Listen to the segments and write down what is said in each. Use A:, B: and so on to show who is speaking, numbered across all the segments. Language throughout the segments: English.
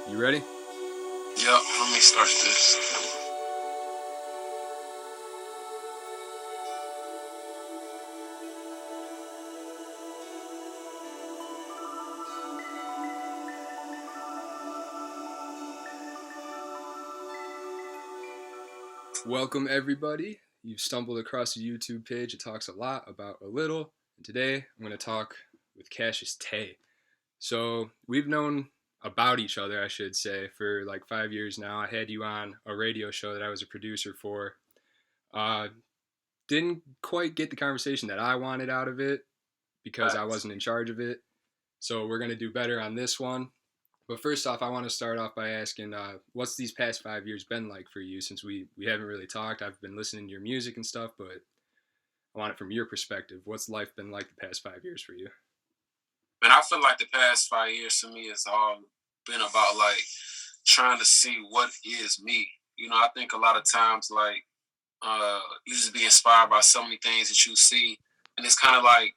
A: You ready?
B: Yep, let me start this.
A: Welcome, everybody. You've stumbled across a YouTube page that talks a lot about a little. And today, I'm going to talk with Cassius Tae. So, we've known about each other, I should say, for like 5 years now. I had you on a radio show that I was a producer for. Didn't quite get the conversation that I wanted out of it because I wasn't in charge of it. So, we're going to do better on this one. But first off, I want to start off by asking, what's these past 5 years been like for you? Since we haven't really talked, I've been listening to your music and stuff, but I want it from your perspective. What's life been like the past 5 years for you?
B: And I feel like the past 5 years for me has all been about like trying to see what is me. You know, I think a lot of times like you just be inspired by so many things that you see, and it's kind of like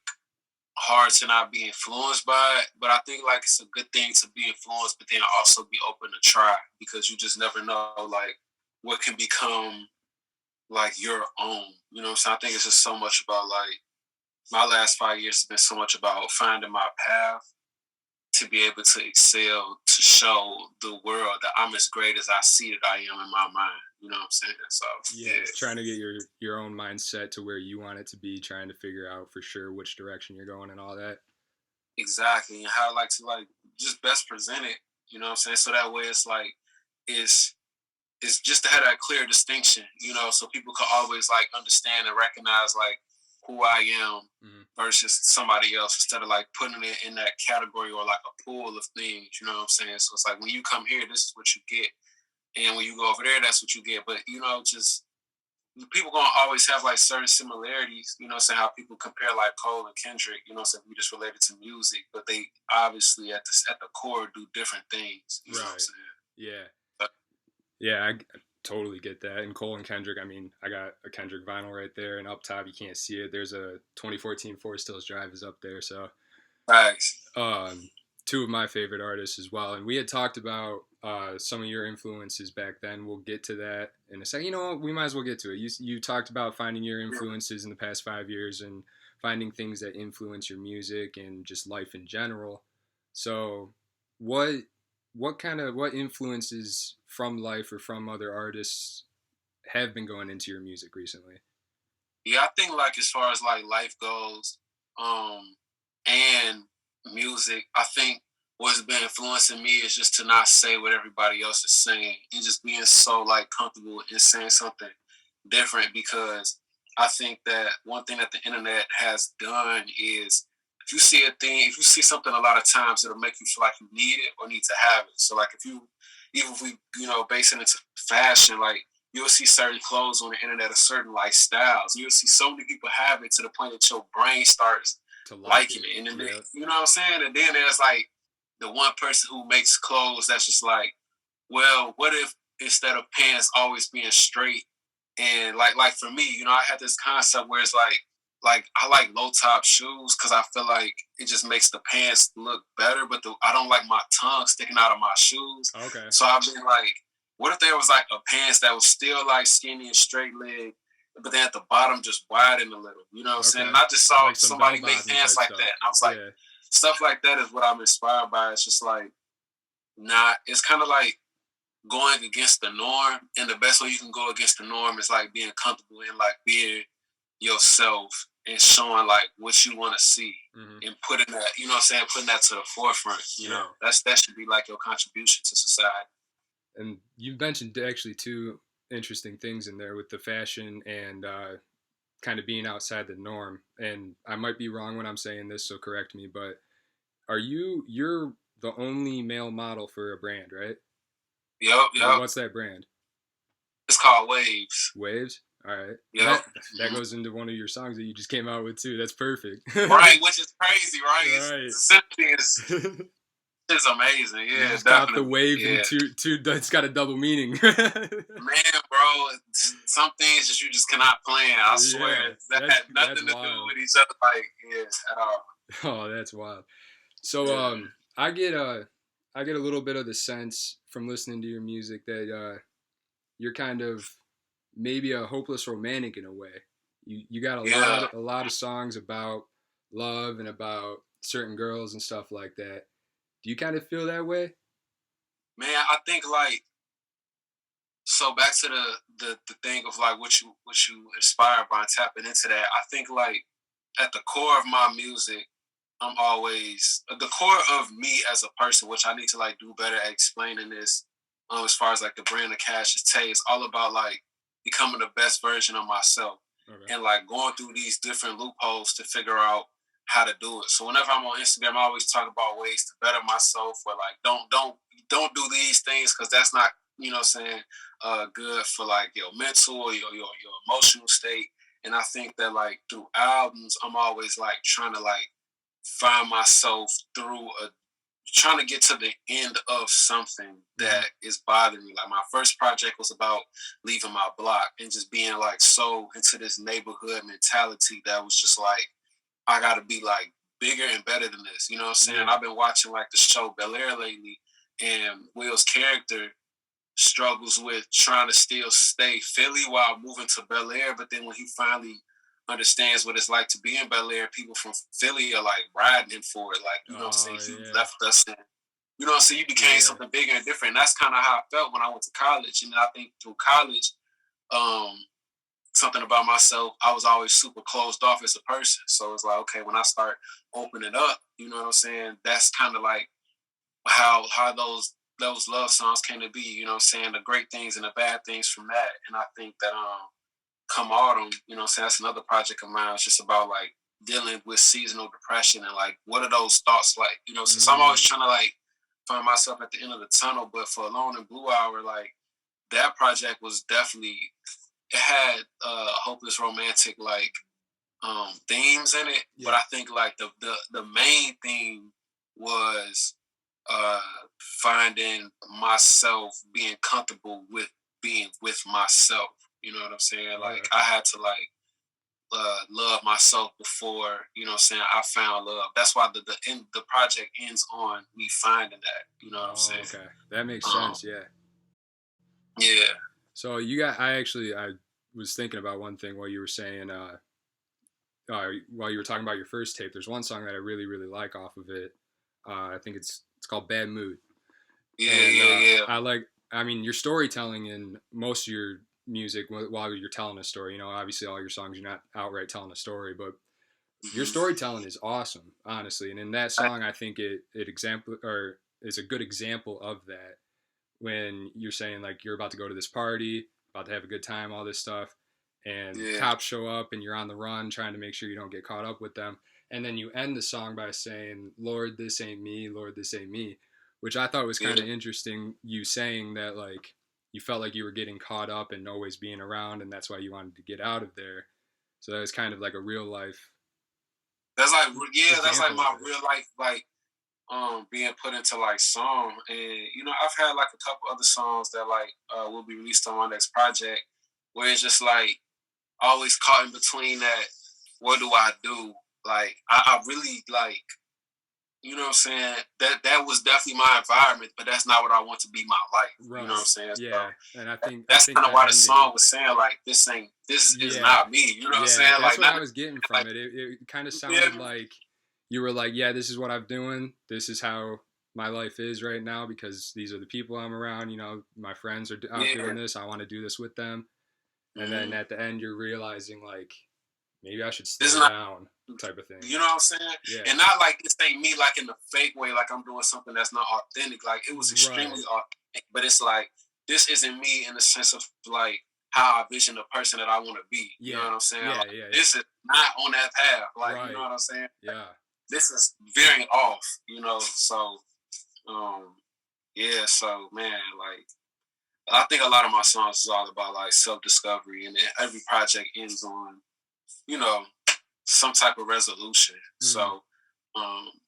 B: hard to not be influenced by it. But I think like it's a good thing to be influenced, but then also be open to try because you just never know like what can become like your own. You know what I'm saying? I think it's just so much about like my last 5 years has been so much about finding my path to be able to excel, to show the world that I'm as great as I see that I am in my mind. You know what I'm saying? So
A: Yeah, trying to get your own mindset to where you want it to be, trying to figure out for sure which direction you're going and all that.
B: exactly. And how I like to like just best present it. You know what I'm saying? So that way it's like it's it's just to have that clear distinction, you know, so people can always like understand and recognize like who I am versus somebody else instead of like putting it in that category or like a pool of things, you know what I'm saying? So it's like when you come here, this is what you get. And when you go over there, that's what you get. But you know, just people gonna always have like certain similarities, you know, saying how people compare like Cole and Kendrick, you know, so we just related to music, but they obviously at the core do different things. You know what I'm saying?
A: Yeah.
B: But,
A: Yeah, I totally get that. And Cole and Kendrick, I mean, I got a Kendrick vinyl right there, and up top you can't see it. There's a 2014 Forest Hills Drive is up there. So,
B: nice.
A: Two of my favorite artists as well. And we had talked about some of your influences back then. We'll get to that in a second. You know, we might as well get to it. You talked about finding your influences in the past 5 years and finding things that influence your music and just life in general. So, what what influences from life or from other artists have been going into your music recently?
B: Yeah, I think like as far as like life goes, and music, I think what's been influencing me is just to not say what everybody else is saying and just being so like comfortable in saying something different because I think that one thing that the internet has done is if you see a thing, if you see something a lot of times, it'll make you feel like you need it or need to have it. So like if you even if we, you know, base it into fashion, like you'll see certain clothes on the internet of certain lifestyles. You'll see so many people have it to the point that your brain starts
A: To like
B: liking
A: it.
B: it. And then,
A: Yeah.
B: you know what I'm saying? And then there's like the one person who makes clothes that's just like, well, what if instead of pants always being straight and like for me, you know, I had this concept where it's like I like low top shoes because I feel like it just makes the pants look better, but I don't like my tongue sticking out of my shoes.
A: Okay.
B: So I've been like, what if there was like a pants that was still like skinny and straight leg, but then at the bottom just widened a little, you know what I'm saying? And I just saw
A: Like
B: somebody make pants like that, and I was like, stuff like that is what I'm inspired by. It's just like not. It's kind of like going against the norm, and the best way you can go against the norm is like being comfortable and like being yourself and showing like what you want to see and putting that, you know what I'm saying, putting that to the forefront. You know, that should be like your contribution to society.
A: And you mentioned actually two interesting things in there with the fashion and kind of being outside the norm. And I might be wrong when I'm saying this, so correct me. But you're the only male model for a brand, right?
B: Yep.
A: What's that brand?
B: It's called Waves.
A: Waves. All right.
B: Yep.
A: That goes into one of your songs that you just came out with too. That's perfect.
B: Right, which is crazy, right?
A: Right.
B: It's amazing. Yeah,
A: it's got the wave and two. It's got a double meaning.
B: Man, bro, some things that you just cannot plan. I swear, that had nothing to do with each other, like at all.
A: Oh, that's wild. So I I get a little bit of the sense from listening to your music that you're kind of maybe a hopeless romantic in a way. You got
B: Yeah,
A: a lot of songs about love and about certain girls and stuff like that. Do you kind of feel that way?
B: man. I think like so back to the thing of like what you inspired by and tapping into that. I think like at the core of my music, I'm always the core of me as a person, which I need to like do better at explaining this. As far as like the brand of Cassius Tae, it's all about like becoming the best version of myself
A: Okay.
B: and like going through these different loopholes to figure out how to do it. So whenever I'm on Instagram, I always talk about ways to better myself. Or like don't do these things because that's not saying good for like your mental or your emotional state. And I think that like through albums, I'm always like trying to like find myself through a trying to get to the end of something
A: Mm-hmm.
B: that is bothering me. Like my first project was about leaving my block and just being like so into this neighborhood mentality that was just like I gotta be like bigger and better than this. You know what I'm saying?
A: Yeah.
B: I've been watching like the show Bel Air lately, and Will's character struggles with trying to still stay Philly while moving to Bel Air. But then when he finally understands what it's like to be in Bel Air, people from Philly are like riding him for it. Like, you know what I'm saying?
A: Oh
B: He
A: yeah.
B: left us and you know what I'm saying? You became
A: Yeah.
B: something bigger and different. And that's kind of how I felt when I went to college. And I think through college, um, something about myself, I was always super closed off as a person. So it's like, okay, when I start opening up, you know what I'm saying? That's kind of like how those love songs came to be, you know what I'm saying, the great things and the bad things from that. And I think that come autumn, you know what I'm saying, that's another project of mine. It's just about like dealing with seasonal depression and like what are those thoughts like, you know, since I'm always
A: Mm.
B: trying to like find myself at the end of the tunnel, but for Alone in Blue Hour, like that project was definitely it had hopeless romantic like themes in it, but
A: Yeah.
B: I think like the main theme was uh finding myself being comfortable with being with myself. You know what I'm saying? Like
A: Okay.
B: I had to like love myself before, you know what I'm saying, I found love. That's why the project ends on me finding that. You know what I'm
A: Oh,
B: saying?
A: okay. That makes
B: Um
A: sense. Yeah.
B: yeah.
A: So I was thinking about one thing while you were saying, while you were talking about your first tape. There's one song that I really, really like off of it. I think it's called Bad Mood.
B: Yeah,
A: And
B: yeah, yeah.
A: I mean, your storytelling in most of your music while you're telling a story, obviously all your songs, you're not outright telling a story, but your
B: Mm-hmm.
A: storytelling is awesome, honestly. And in that song, I think it example or is a good example of that when you're saying like you're about to go to this party, about to have a good time, all this stuff, and
B: Yeah,
A: cops show up and you're on the run trying to make sure you don't get caught up with them. And then you end the song by saying, Lord, this ain't me, Lord, this ain't me, which I thought was kind
B: yeah.
A: of interesting. You saying that like you felt like you were getting caught up and always being around, and that's why you wanted to get out of there. So that was kind of like a real life
B: That's like
A: example of
B: my
A: it.
B: real life like being put into like song. And you know I've had like a couple other songs that like will be released on my next project where it's just like always caught in between that what do I do, like I really like you know what I'm saying, that was definitely my environment but that's not what I want to be my life, you know what I'm
A: Right.
B: saying. So
A: Yeah. And I
B: that's
A: think
B: kind of
A: that
B: why the song
A: ending.
B: was saying like this is
A: Yeah.
B: not me, you know what I'm
A: Yeah,
B: saying,
A: that's
B: like
A: what
B: not
A: I was getting
B: like
A: from it. It kind of
B: yeah,
A: sounded like you were like, yeah, this is what I'm doing. This is how my life is right now because these are the people I'm around. My friends are out
B: yeah.
A: doing this. I want to do this with them. And then
B: Mm-hmm.
A: at the end, you're realizing like maybe I should
B: This is
A: slow
B: not,
A: down, type of thing.
B: you know what I'm saying?
A: Yeah.
B: And not like this ain't me like in the fake way, like I'm doing something that's not authentic. Like it was extremely
A: Right.
B: authentic, but it's like this isn't me in the sense of like how I vision the person that I want to be. You know
A: Yeah.
B: what I'm saying?
A: Yeah.
B: Like
A: Yeah. Yeah.
B: this is not on that path. Like you know
A: Right.
B: what I'm saying? Like,
A: Yeah.
B: this is veering off. You know, so um, yeah. So man, like I think a lot of my songs is all about like self discovery, and every project ends on you know some type of resolution.
A: Mm.
B: So,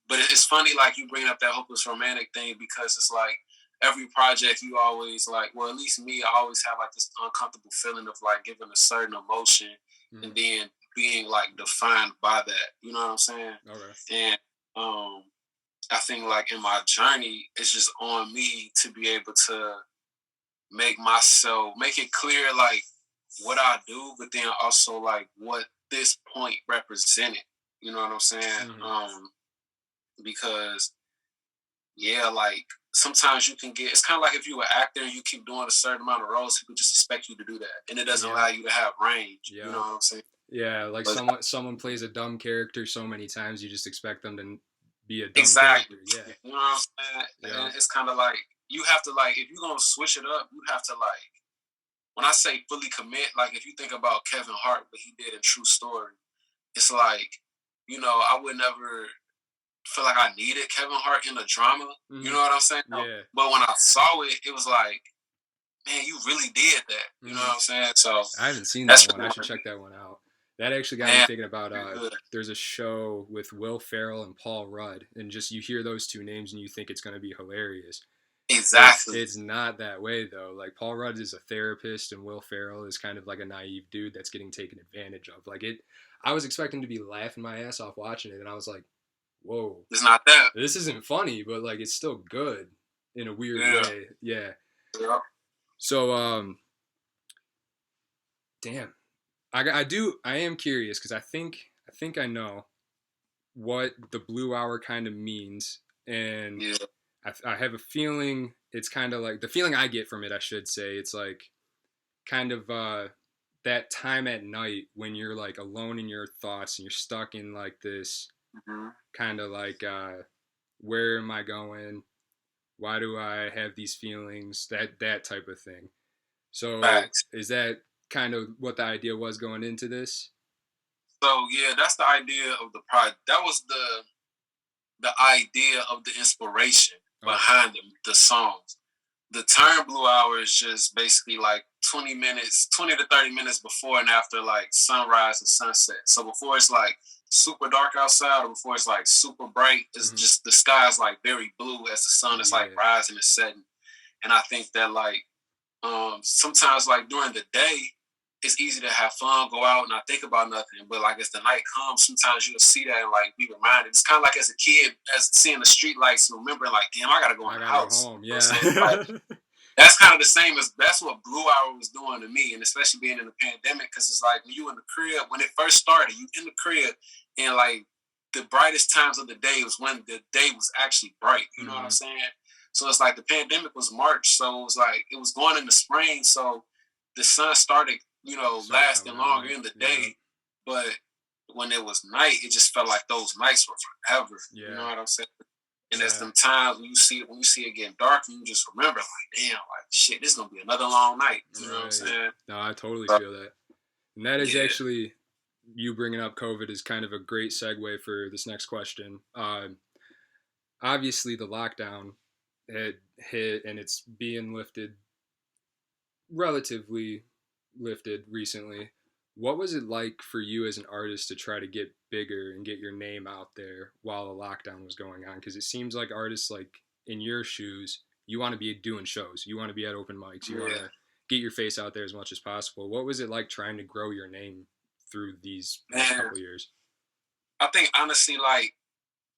B: but it's funny, like you bring up that hopeless romantic thing because it's like every project you always like. Well, at least me, I always have like this uncomfortable feeling of like giving a certain emotion and
A: Mm.
B: then being like defined by that. You know what I'm saying?
A: Okay.
B: And um, I think like in my journey, it's just on me to be able to make it clear like what I do, but then also like what this point represented. You know what I'm saying?
A: Hmm.
B: Because yeah, like sometimes you can get, it's kind of like if you were an actor and you keep doing a certain amount of roles, people just expect you to do that, and it doesn't allow
A: Yep.
B: you to have range. You know
A: Yep.
B: what I'm saying?
A: Yeah, like
B: But
A: someone plays a dumb character so many times, you just expect them to be a dumb
B: exactly,
A: character. Yeah.
B: you know what I'm saying?
A: Yep.
B: And it's kind of like you have to like if you're gonna switch it up, you have to like when I say fully commit, like if you think about Kevin Hart, what he did in True Story, it's like, I would never feel like I needed Kevin Hart in a drama. You
A: Hmm.
B: know what I'm saying?
A: Yeah.
B: But when I saw it, it was like, man, you really did that. You know
A: Hmm.
B: what I'm saying? So
A: I haven't seen that
B: that's
A: one. I
B: really
A: should check that one out. That actually got me
B: man,
A: thinking about
B: good.
A: there's a show with Will Ferrell and Paul Rudd, and just you hear those two names and you think it's going to be hilarious.
B: Exactly.
A: It's not that way though. Like Paul Rudd is a therapist and Will Ferrell is kind of like a naive dude that's getting taken advantage of. Like it I was expecting to be laughing my ass off watching it and I was like, "Whoa.
B: It's not that.
A: This isn't funny, but like it's still good in a weird
B: Yeah.
A: way." Yeah.
B: Yeah.
A: So damn. I am curious cuz I think I know what the blue hour kind of means and
B: Yeah.
A: I have a feeling it's kind of like the feeling I get from it, I should say. It's like kind of that time at night when you're like alone in your thoughts and you're stuck in like this
B: Mm-hmm.
A: kind of like where am I going? Why do I have these feelings? That type of thing. So
B: Facts.
A: is that kind of what the idea was going into this?
B: So yeah, that's the idea of the project. That was the idea of the inspiration
A: Okay.
B: behind the songs. The term blue hour is just basically like 20 minutes, 20 to 30 minutes before and after like sunrise and sunset. So before it's like super dark outside or before it's like super bright, it's
A: Hmm.
B: just the sky is like very blue as the sun is like
A: Yeah.
B: rising and setting. And I think that like sometimes like during the day, it's easy to have fun, go out and not think about nothing. But like as the night comes, sometimes you'll see that and like be reminded. It's kind of like as a kid, as seeing the street lights and remembering like, damn, I gotta go in
A: I
B: the
A: gotta go
B: house.
A: home.
B: You know what
A: Yeah.
B: I'm saying? Like that's kind of the same as that's what Blue Hour was doing to me, and especially being in the pandemic, because it's like when you in the crib when it first started, you in the crib, and like the brightest times of the day was when the day was actually bright. You know what I'm
A: Hmm.
B: saying? So it's like the pandemic was March, so it was like it was going into spring, so the sun started,
A: Started
B: lasting
A: coming
B: longer
A: out.
B: in the
A: Yeah.
B: day, but when it was night, it just felt like those nights were forever. You know
A: Yeah.
B: what I'm saying? And there's
A: Yeah.
B: them times when you see it getting dark, and you just remember like, damn, like shit, this is gonna be another long night. You know what I'm
A: Right.
B: saying?
A: No, I totally
B: So,
A: feel that. And that is
B: yeah.
A: actually you bringing up COVID is kind of a great segue for this next question. Obviously, the lockdown had hit and it's being relatively lifted recently. What was it like for you as an artist to try to get bigger and get your name out there while the lockdown was going on? Because it seems like artists like in your shoes, you want to be doing shows, you want to be at open mics, you want
B: Yeah.
A: to get your face out there as much as possible. What was it like trying to grow your name through these past
B: Man,
A: couple years?
B: I think honestly, like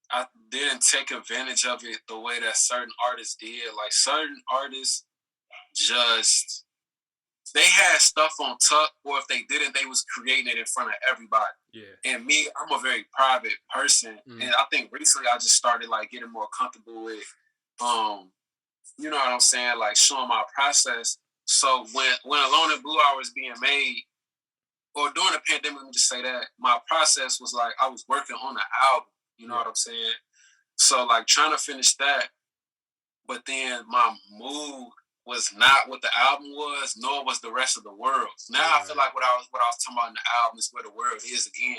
B: I didn't take advantage of it the way that certain artists did. Like certain artists just they had stuff on tuck, or if they didn't, they was creating it in front of everybody.
A: Yeah.
B: And me, I'm a very private person,
A: Mm-hmm.
B: and I think recently I just started like getting more comfortable with, um, you know what I'm saying, like showing my process. So when Alone in Blue Hour was being made, or during the pandemic, let me just say that my process was like I was working on an album. You know
A: Yeah.
B: what I'm saying? So like trying to finish that, but then my mood was not what the album was, nor was the rest of the world. Now I feel
A: Right.
B: like what I was talking about in the album is where the world is again,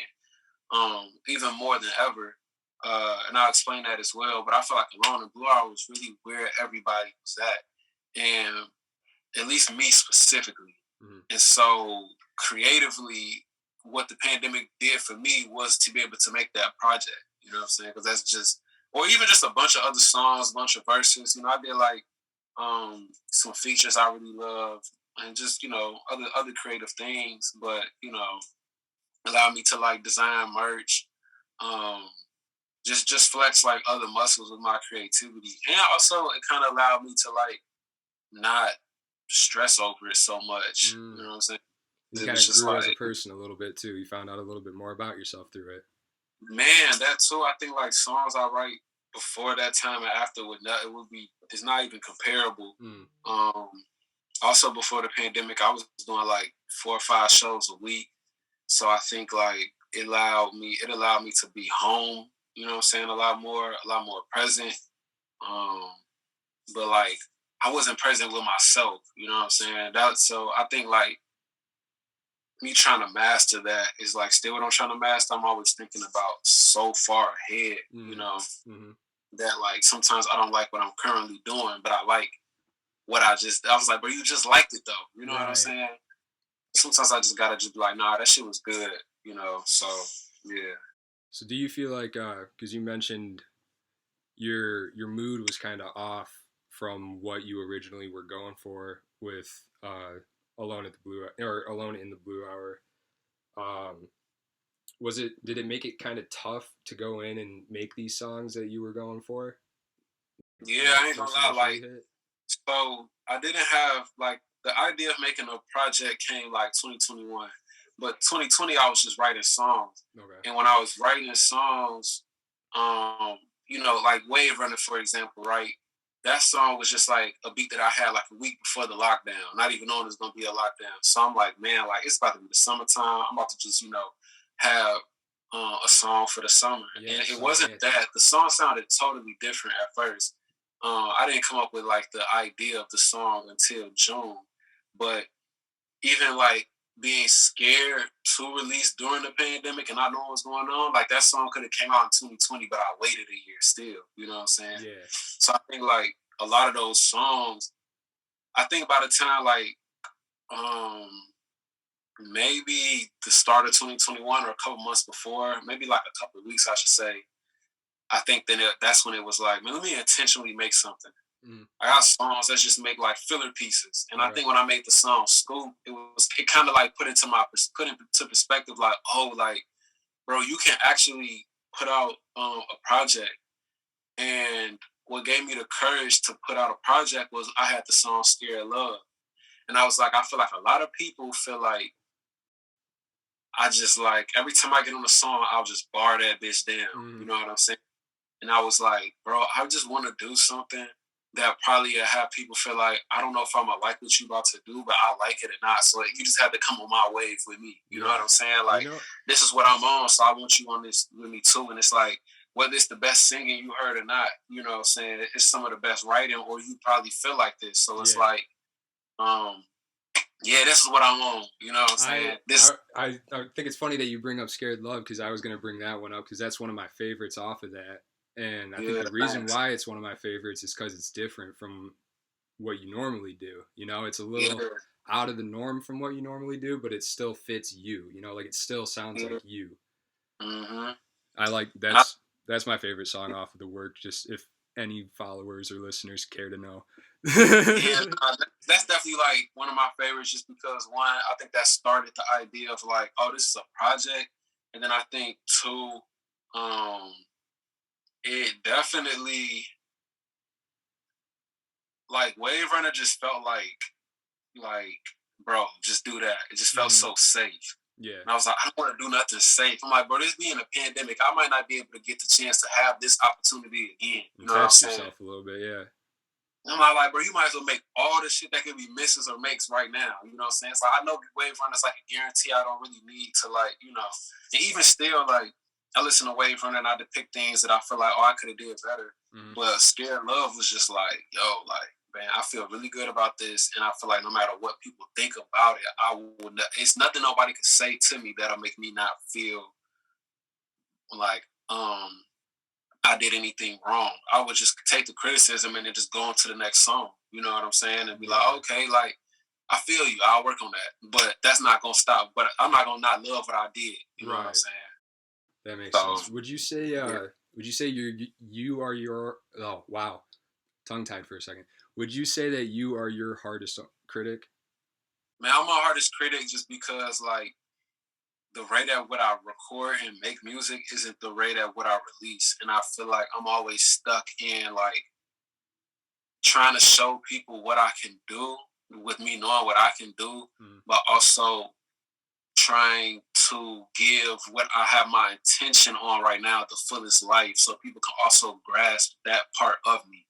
B: even more than ever. And I'll explain that as well. But I feel like Alone in Blue Hour was really where everybody was at, and at least me specifically.
A: Mm-hmm.
B: And so creatively, what the pandemic did for me was to be able to make that project. You know what I'm saying? Because that's just, or even just a bunch of other songs, a bunch of verses. I did like some features I really love, and just other creative things. But allowed me to like design merch, um, just flex like other muscles with my creativity, and also it kind of allowed me to like not stress over it so much. You
A: Mm.
B: know what I'm saying?
A: You
B: It
A: kind
B: was
A: of
B: just
A: grew as a
B: like,
A: person a little bit too. You found out a little bit more about yourself through it.
B: man, that too. I think like songs I write before that time and after would not, it would be, it's not even comparable.
A: Mm.
B: Um, Also before the pandemic, I was doing like 4 or 5 shows a week. So I think like it allowed me to be home, you know what I'm saying, a lot more present. Um, but like I wasn't present with myself, you know what I'm saying? That so I think like me trying to master that is like still what I'm trying to master. I'm always thinking about so far ahead, you
A: Mm.
B: know,
A: Mm-hmm.
B: that like sometimes I don't like what I'm currently doing, but I like what I was like, but you just liked it though. You know what I'm
A: Right.
B: saying? Sometimes I just gotta just be like, nah, that shit was good, you know. So yeah.
A: So do you feel like because you mentioned your mood was kind of off from what you originally were going for with Alone at the Blue or Alone in the Blue Hour. Um, was it did it make it kind of tough to go in and make these songs that you were going for
B: Yeah,
A: when it
B: I ain't gonna
A: first
B: lie,
A: initially
B: like
A: hit?
B: so I didn't have like the idea of making a project came like 2021. But 2020 I was just writing songs.
A: Okay.
B: And when I was writing songs, um, you know, like Wave Runner, for example, right? That song was just like a beat that I had like a week before the lockdown, not even knowing it was gonna be a lockdown. So I'm like, man, like it's about to be the summertime. I'm about to just, you know, have a song for the summer.
A: Yeah,
B: And
A: the
B: it
A: summer
B: wasn't
A: anthem.
B: that. The song sounded totally different at first. I didn't come up with like the idea of the song until June. But even like being scared to release during the pandemic and not knowing what's going on, like that song could have came out in 2020, but I waited a year still. You know what I'm saying?
A: Yeah.
B: So I think like a lot of those songs, I think by the time like um maybe the start of 2021 or a couple months before, maybe like a couple of weeks, I should say. I think that's when it was like, man, let me intentionally make something.
A: Mm.
B: I got songs that just make like filler pieces, and I
A: Okay.
B: think when I made the song "Scoop," it kind of like put into perspective, like, oh, like, bro, you can actually put out a project. And what gave me the courage to put out a project was I had the song "Scared Love," and I was like, I feel like a lot of people feel like I just like every time I get on a song, I'll just bar that bitch down.
A: Mm.
B: You know what I'm saying? And I was like, bro, I just want to do something that probably have people feel like, I don't know if I'm gonna like what you about to do, but I like it or not. So you just have to come on my wave with me. You know what
A: Yeah.
B: I'm saying?
A: You
B: Like,
A: know.
B: this is what I'm on, so I want you on this with me too. And it's like, whether it's the best singing you heard or not, you know what I'm saying? It's some of the best writing, or you probably feel like this. So it's
A: Yeah.
B: like, um, yeah, this is what I'm on. You know what I'm
A: I
B: saying?
A: I
B: This,
A: I, I think it's funny that you bring up Scared Love because I was gonna bring that one up because that's one of my favorites off of that. And I think
B: yeah,
A: the reason
B: thanks.
A: why it's one of my favorites is because it's different from what you normally do. You know, it's a
B: Yeah,
A: little out of the norm from what you normally do, but it still fits you. You know, like it still sounds
B: yeah.
A: like you.
B: Mm-hmm.
A: I like
B: And I
A: that's my favorite song off of the work. Just if any followers or listeners care to know.
B: Yeah, nah, that's definitely like one of my favorites, just because one, I think that started the idea of like, oh, this is a project, and then I think two, um, it definitely like Wave Runner just felt like, bro, just do that. It just felt
A: Mm,
B: so safe.
A: yeah,
B: And I was like, I don't want to do nothing safe. I'm like, bro, this being a pandemic, I might not be able to get the chance to have this opportunity again. You
A: and
B: know what I'm
A: test
B: saying?
A: yourself a little bit. Yeah,
B: I'm like, bro, you might as well make all the shit that could be misses or makes right now. You know what I'm saying? So I know Wave Runner's like a guarantee I don't really need to like, you know. And even still, like, I listen to Wave Runner and I depict things that I feel like, oh, I could have did better.
A: mm,
B: But Scared Love was just like, yo, like, man, I feel really good about this. And I feel like no matter what people think about it, it's nothing nobody could say to me that'll make me not feel like, I did anything wrong. I would just take the criticism and then just go on to the next song. You know what I'm saying? And be like,
A: yeah,
B: okay, like I feel you. I'll work on that. But that's not gonna stop. But I'm not gonna not love what I did. You know what I'm
A: right.
B: saying?
A: That makes
B: So
A: sense. Would you say?
B: yeah.
A: Would you say you are your? Oh wow, tongue tied for a second. Would you say that you are your hardest critic?
B: Man, I'm my hardest critic just because like the rate at what I record and make music isn't the rate at what I release. And I feel like I'm always stuck in like trying to show people what I can do with me knowing what I can do, but also trying to give what I have my intention on right now the fullest life so people can also grasp that part of me.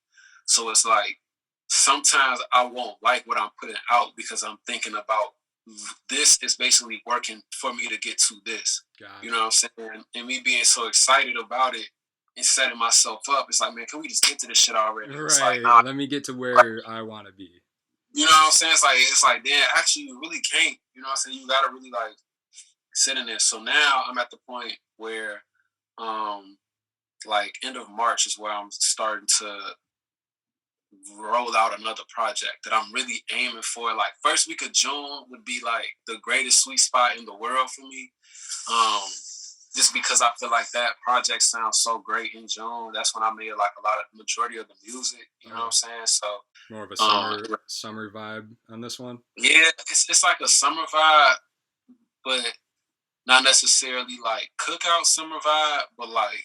B: So it's like sometimes I won't like what I'm putting out because I'm thinking about this is basically working for me to get to this.
A: Gotcha.
B: You know what I'm saying? And me being so excited about it and setting myself up, it's like, man, can we just get to this shit already? It's like,
A: Right.
B: nah,
A: Let me get to where I want to be.
B: you know what I'm saying? It's like, damn, actually you really can't. You know what I'm saying? You gotta really like sit in there. So now I'm at the point where like end of March is where I'm starting to roll out another project that I'm really aiming for. Like first week of June would be like the greatest sweet spot in the world for me. Um, just because I feel like that project sounds so great in June. That's when I made like a lot of majority of the music. You know what I'm saying? So
A: more of a
B: um,
A: summer vibe on this one.
B: yeah, it's like a summer vibe, but not necessarily like cookout summer vibe, but like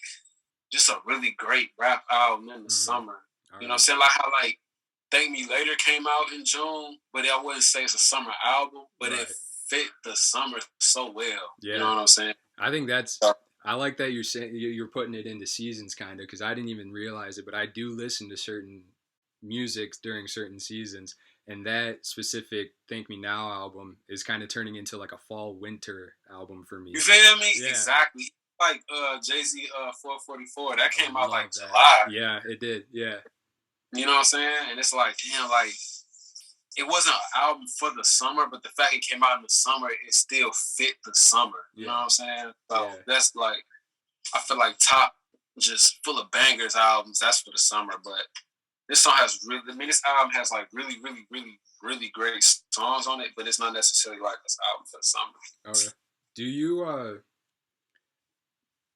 B: just a really great rap album in the summer.
A: All
B: You know what I'm saying? Like how like Thank Me Later came out in June, but I wouldn't say it's a summer album, but it fit the summer so well.
A: Yeah.
B: You know what I'm saying?
A: I think I like that you're saying you're putting it into seasons kind of because I didn't even realize it, but I do listen to certain music during certain seasons, and that specific Thank Me Now album is kind of turning into like a fall winter album for me.
B: You feel me?
A: Yeah.
B: Exactly. Like Jay-Z 444, that came out like July.
A: Yeah, it did. Yeah.
B: You know what I'm saying? And it's like, damn, like it wasn't an album for the summer, but the fact it came out in the summer, it still fit the summer. You know what I'm saying? So that's like, I feel like top just full of bangers albums. That's for the summer, but this song has really. I mean, this album has like really, really, really, really great songs on it, but it's not necessarily like this album for the summer.
A: Okay. Do you?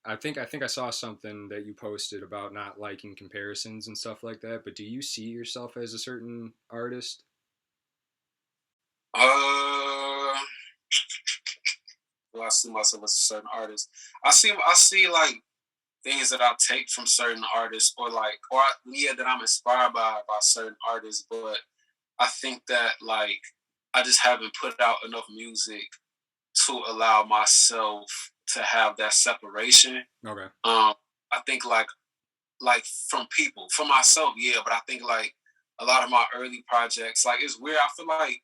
A: I think I saw something that you posted about not liking comparisons and stuff like that. But do you see yourself as a certain artist?
B: Do I see myself as a certain artist? I see like things that I take from certain artists, or that I'm inspired by certain artists. But I think that like I just haven't put out enough music to allow myself to have that separation.
A: Okay.
B: I think like from people, for myself, yeah. But I think like a lot of my early projects, like it's weird. I feel like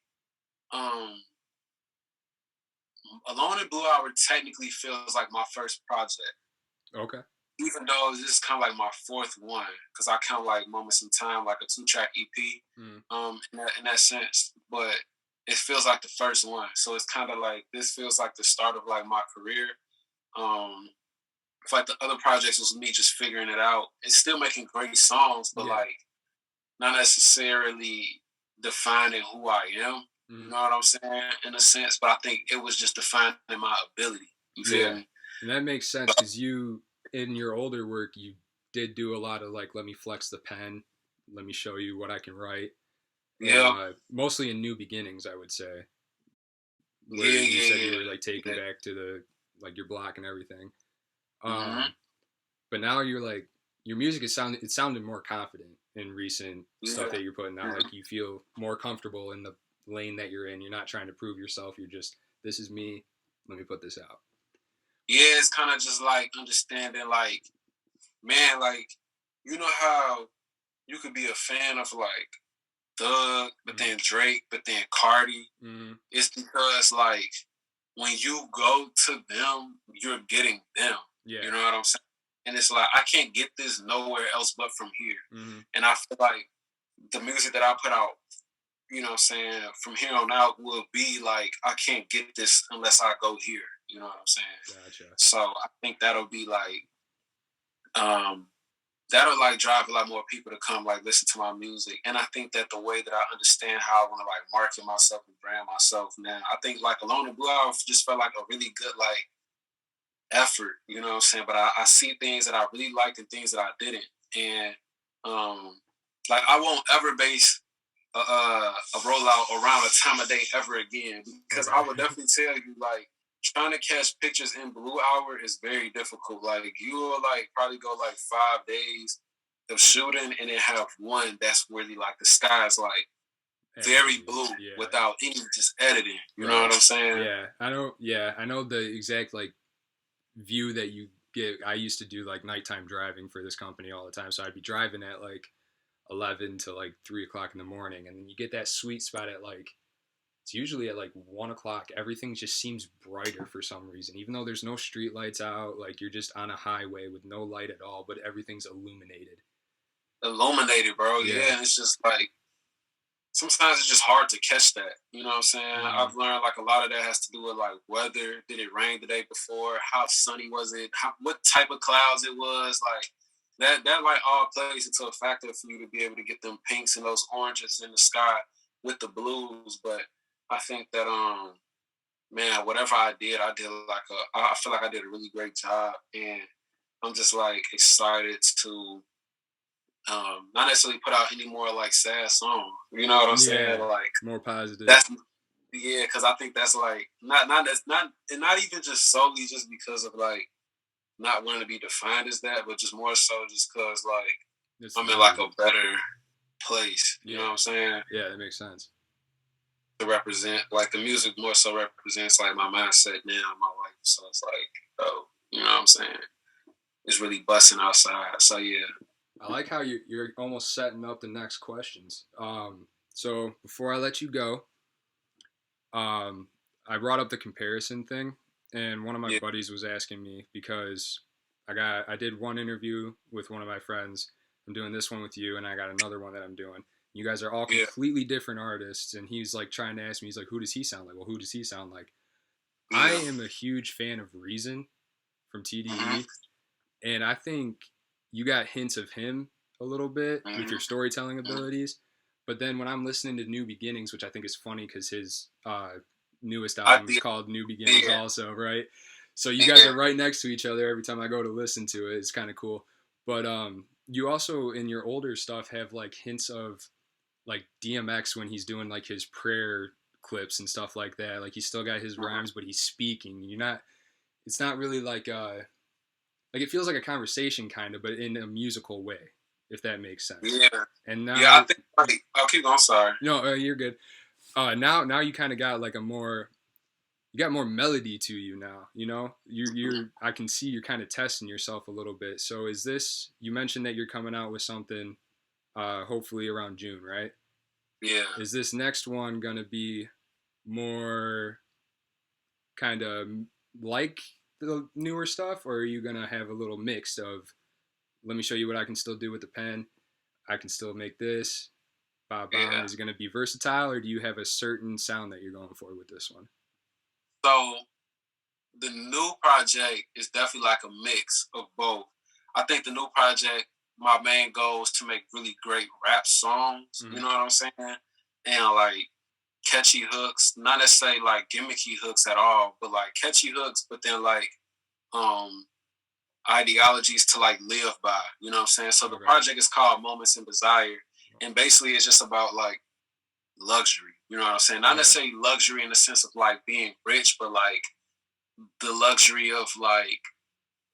B: Alone in Blue Hour technically feels like my first project.
A: Okay.
B: Even though this is kind of like my fourth one, because I count like Moments in Time like a 2-track EP, in that sense. But it feels like the first one, so it's kind of like this feels like the start of like my career. It's like the other projects was me just figuring it out. It's still making great songs, but like not necessarily defining who I am. You know what I'm saying? In a sense, but I think it was just defining my ability. You feel me?
A: And that makes sense because you, in your older work, you did do a lot of like, let me flex the pen, let me show you what I can write.
B: Yeah.
A: Mostly in New Beginnings, I would say. Where you said you were like taken back to the like your block and everything. But now you're like your music is sounded more confident in recent stuff that you're putting out. Like you feel more comfortable in the lane that you're in. You're not trying to prove yourself. You're just, this is me. Let me put this out.
B: Yeah, it's kind of just like understanding, like, man, like, you know how you could be a fan of like Thug, but then Drake, but then Cardi. It's because like when you go to them, you're getting them. Yeah. You know what I'm saying? And it's like I can't get this nowhere else but from here. And I feel like the music that I put out, you know what I'm saying, from here on out will be like I can't get this unless I go here. You know what I'm saying?
A: Gotcha.
B: So I think that'll be like that'll like drive a lot more people to come like listen to my music. And I think that the way that I understand how I want to like market myself and brand myself now, I think like Alone in Blue Hour just felt like a really good like effort, you know what I'm saying? But I see things that I really liked and things that I didn't. And like I won't ever base a rollout around a time of day ever again, because I would definitely tell you like trying to catch pictures in blue hour is very difficult. Like you will like probably go like 5 days of shooting and then have one that's really like the sky's like very
A: Actually,
B: blue
A: yeah,
B: without any just editing. You know
A: right.
B: what I'm saying?
A: Yeah, I know. Yeah, I know the exact like view that you get. I used to do like nighttime driving for this company all the time, so I'd be driving at like 11 to like 3 o'clock in the morning, and then you get that sweet spot at like it's usually at like 1 o'clock. Everything just seems brighter for some reason, even though there's no street lights out. Like you're just on a highway with no light at all, but everything's illuminated.
B: Illuminated, bro.
A: Yeah.
B: Yeah, and it's just like sometimes it's just hard to catch that. You know what I'm saying?
A: Mm-hmm.
B: I've learned like a lot of that has to do with like weather. Did it rain the day before? How sunny was it? What type of clouds it was? Like that like all plays into a factor for you to be able to get them pinks and those oranges in the sky with the blues. But I think that man, whatever I did like I feel like I did a really great job, and I'm just like excited to not necessarily put out any more like sad songs. You know what I'm saying?
A: Yeah,
B: Like
A: more positive.
B: that's yeah, because I think that's like not that's not and not even just solely just because of like not wanting to be defined as that, but just more so just because like
A: It's
B: I'm
A: the
B: in like
A: mood.
B: a better place. You know what
A: Yeah,
B: I'm saying?
A: yeah, that makes sense.
B: To represent like the music more so represents like my mindset now in my life. So it's like, oh, you know what I'm saying? It's really busting outside. So yeah.
A: I like how you're almost setting up the next questions. So before I let you go, um, I brought up the comparison thing, and one of my
B: Yeah.
A: buddies was asking me because I did one interview with one of my friends. I'm doing this one with you, and I got another one that I'm doing. You guys are all
B: Yeah.
A: completely different artists, and he's like trying to ask me, he's like, who does he sound like? Well, who does he sound like? I
B: Yeah.
A: am a huge fan of Reason from
B: Mm-hmm.
A: TDE, and I think you got hints of him a little bit with your
B: Mm-hmm.
A: storytelling
B: Mm-hmm.
A: abilities. But then when I'm listening to New Beginnings, which I think is funny because his newest
B: I
A: album is
B: did.
A: called New Beginnings,
B: Yeah.
A: also, right? So you guys
B: Yeah.
A: are right next to each other every time I go to listen to it. It's kind of cool. But you also in your older stuff have like hints of like DMX when he's doing like his prayer clips and stuff like that. Like he's still got his
B: Mm-hmm.
A: rhymes, but he's speaking. You're not. It's not really like it feels like a conversation kind of, but in a musical way, if that makes sense.
B: Yeah.
A: And
B: Yeah. I
A: now,
B: think like I'll keep going. Sorry.
A: no, you're good. Now you kind of got like you got more melody to you now. You know, I can see you're kind of testing yourself a little bit. So is this? You mentioned that you're coming out with something, hopefully around June, right?
B: Yeah.
A: Is this next one gonna be more kind of like the newer stuff, or are you gonna have a little mix of let me show you what I can still do with the pen. I can still make this. Bob bomb.
B: Yeah.
A: Is it going to be versatile, or do you have a certain sound that you're going for with this one?
B: So the new project is definitely like a mix of both. I think the new project, my main goal is to make really great rap songs. You
A: Mm-hmm.
B: know what I'm saying? And like catchy hooks, not necessarily like gimmicky hooks at all, but like catchy hooks, but then like um ideologies to like live by. You know what I'm saying? So the
A: Okay.
B: project is called Moments in Desire, and basically it's just about like luxury. You know what I'm saying? Not
A: Yeah.
B: necessarily luxury in the sense of like being rich, but like the luxury of like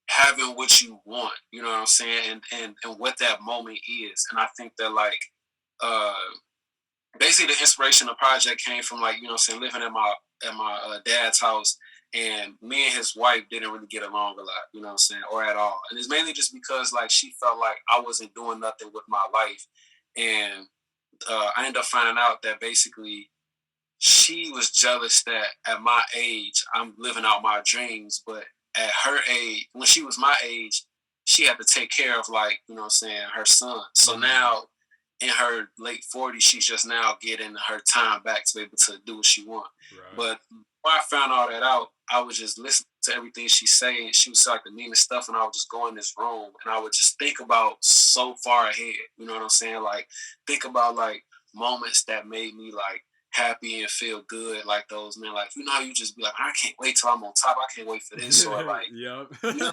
B: having what you want. You know what I'm saying? And what that moment is. And I think that like uh basically the inspiration of the project came from like, you know what I'm saying, living at my dad's house, and me and his wife didn't really get along a lot, you know what I'm saying, or at all. And it's mainly just because like she felt like I wasn't doing nothing with my life. And I ended up finding out that basically she was jealous that at my age I'm living out my dreams, but at her age, when she was my age, she had to take care of like, you know what I'm saying, her son. So now in her late 40s, she's just now getting her time back to be able to do what she wants.
A: Right.
B: But when I found all that out, I would just listen to everything she's saying. She was like the meanest stuff, and I would just go in this room and I would just think about so far ahead. You know what I'm saying? Like think about like moments that made me like happy and feel good, like those men. Like you know how you just be like, I can't wait till I'm on top. I can't wait for this, or like
A: Yep.
B: you know,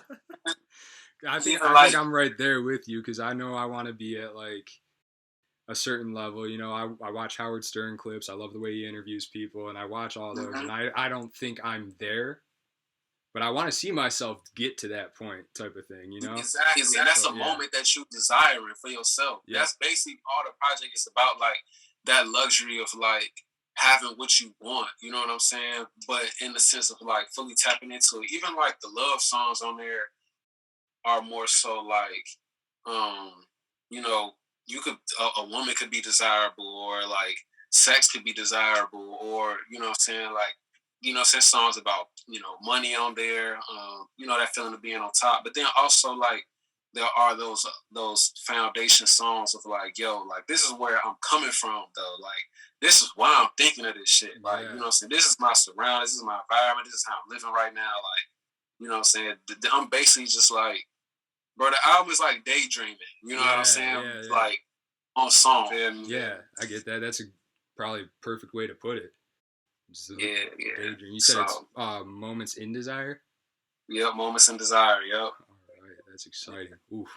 A: I think
B: even
A: I think
B: like
A: I'm right there with you because I know I want to be at like a certain level. You know, I watch Howard Stern clips. I love the way he interviews people, and I watch all those.
B: mm-hmm,
A: And I don't think I'm there, but I want to see myself get to that point, type of thing, you know?
B: Exactly. And that's
A: So
B: a
A: yeah,
B: moment that you desiring for yourself.
A: yeah,
B: That's basically all the project is about, like that luxury of like having what you want. You know what I'm saying? But in the sense of like fully tapping into it. Even like the love songs on there are more so like, um, you know, you could a woman could be desirable, or like sex could be desirable, or you know what I'm saying, like, you know, since songs about, you know, money on there, you know, that feeling of being on top. But then also like there are those foundation songs of like, yo, like this is where I'm coming from though. Like this is why I'm thinking of this shit. Like, you
A: yeah,
B: know what I'm saying? This is my surround, this is my environment, this is how I'm living right now. Like, you know what I'm saying? I'm basically just like, bro, the album is like daydreaming. You know what I'm
A: yeah,
B: saying?
A: yeah, yeah.
B: Like on song.
A: Yeah, I get that. That's a probably perfect way to put it. Just a
B: Yeah, yeah.
A: daydream. You said
B: So,
A: it's moments in desire.
B: yep, moments in desire. Yep.
A: All right, that's exciting. Oof.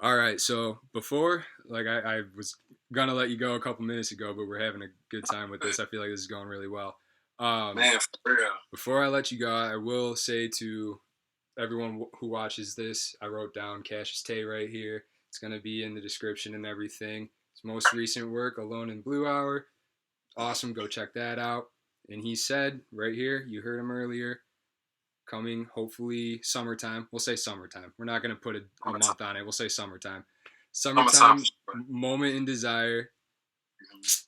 A: All right, so before, like, I was gonna let you go a couple minutes ago, but we're having a good time with this. I feel like this is going really well.
B: Man, for real.
A: Before I let you go, I will say to everyone who watches this, I wrote down Cassius Tae right here. It's gonna be in the description and everything. His most recent work, Alone in Blue Hour, awesome. Go check that out. And he said right here, you heard him earlier, coming hopefully summertime. We'll say summertime. We're not going to put a month on it. We'll say summertime.
B: Summertime for
A: Summertime,
B: sure.
A: moment in desire.
B: Mhm.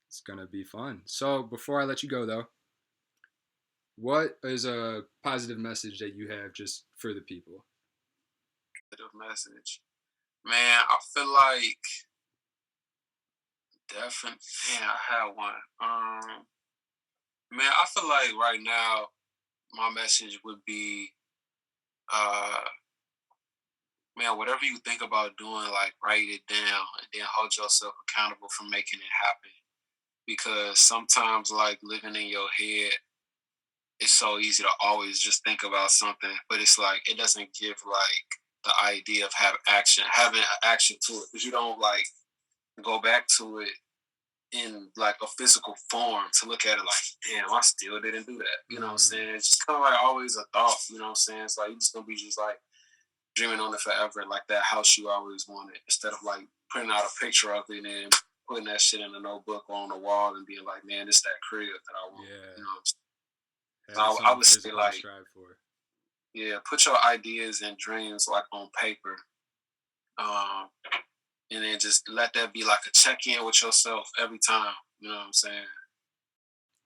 A: It's going to be fun. So before I let you go, though, what is a positive message that you have just for the people?
B: Message. Man, I feel like definitely. Man, I had one. Man, I feel like right now my message would be, uh, man, whatever you think about doing, like write it down and then hold yourself accountable for making it happen. Because sometimes, like living in your head, it's so easy to always just think about something, but it's like it doesn't give like the idea of having an action to it, because you don't like go back to it in like a physical form to look at it like, damn, I still didn't do that. You know what I'm
A: Mm,
B: saying? It's just kind of like always a thought. You know what I'm saying? It's like you just gonna be just like dreaming on it forever, like that house you always wanted, instead of like putting out a picture of it and putting that shit in a notebook or on the wall and being like, man, this that crib that I want. You
A: yeah,
B: know what I'm saying?
A: having
B: So I
A: something
B: would say
A: physical to
B: like,
A: strive for.
B: yeah, put your ideas and dreams like on paper, um, and then just let that be like a check in with yourself every time. You know what I'm saying?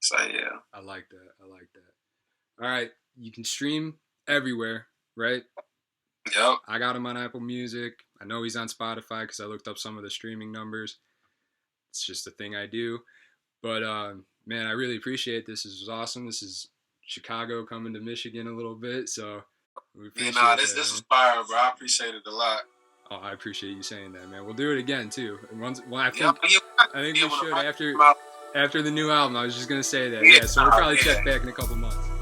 B: So yeah,
A: I like that. I like that. All right, you can stream everywhere, right?
B: yep.
A: I got him on Apple Music. I know he's on Spotify because I looked up some of the streaming numbers. It's just a thing I do. But man, I really appreciate this. This was awesome. This is Chicago coming to Michigan a little bit, so we
B: Yeah, nah,
A: appreciate
B: this
A: that,
B: this was
A: man.
B: fire, bro. I appreciate it a lot.
A: Oh, I appreciate you saying that, man. We'll do it again too. Once, well,
B: Yeah, yeah,
A: I think
B: yeah.
A: we
B: When the
A: should
B: project come out,
A: after the new album. I was just gonna say that,
B: yeah,
A: yeah. So we'll
B: nah,
A: probably check
B: yeah.
A: back in a couple months.